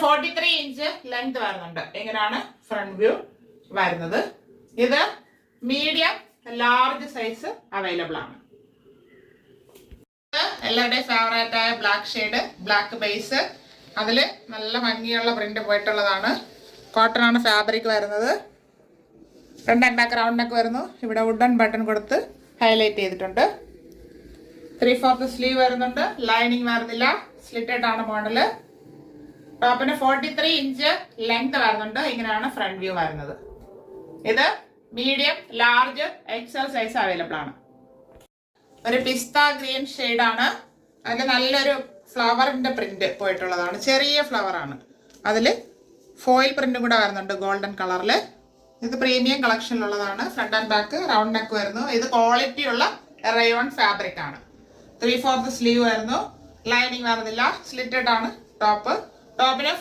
43 inch length വരുന്നുണ്ട്. ഇങ്ങനെയാണ് front view വരുന്നത്. ഇത് മീഡിയം ലാർജ് സൈസ് അവൈലബിൾ ആണ്. എല്ലാവരുടെയും ഫേവറേറ്റ് ആയ ബ്ലാക്ക് ഷെയ്ഡ്, ബ്ലാക്ക് ബേസ്, അതിൽ നല്ല ഭംഗിയുള്ള പ്രിന്റ് പോയിട്ടുള്ളതാണ്. കോട്ടൺ ആണ് ഫാബ്രിക് വരുന്നത്. Front and back round neck വരുന്നു. ഇവിടെ വുഡൻ ബട്ടൺ കൊടുത്ത് ഹൈലൈറ്റ് ചെയ്തിട്ടുണ്ട്. 3/4 സ്ലീവ് വരുന്നുണ്ട്. ലൈനിങ് വരുന്നില്ല, സ്ലിറ്റഡ് ആണ് മോഡല്. ടോപ്പിന് 43 ഇഞ്ച് ലെങ്ത് വരുന്നുണ്ട്. ഇങ്ങനെയാണ് ഫ്രണ്ട് വ്യൂ വരുന്നത്. ഇത് medium large XL size available ആണ്. ഒരു പിസ്ത ഗ്രീൻ ഷെയ്ഡാണ്. അതിൽ നല്ലൊരു ഫ്ലവറിന്റെ പ്രിന്റ് പോയിട്ടുള്ളതാണ്. ചെറിയ ഫ്ലവർ ആണ്. അതിൽ ഫോയിൽ പ്രിന്റും കൂടെ വരുന്നുണ്ട് ഗോൾഡൻ കളറിൽ. ഇത് പ്രീമിയം കളക്ഷനിലുള്ളതാണ്. Front and back round neck വരുന്നു. ഇത് ക്വാളിറ്റി ഉള്ള റയോൺ ഫാബ്രിക് ആണ്. 3/4 സ്ലീവ് വരുന്നു. ലൈനിങ് വരുന്നില്ല, സ്ലിറ്റഡ് ആണ് ടോപ്പിന്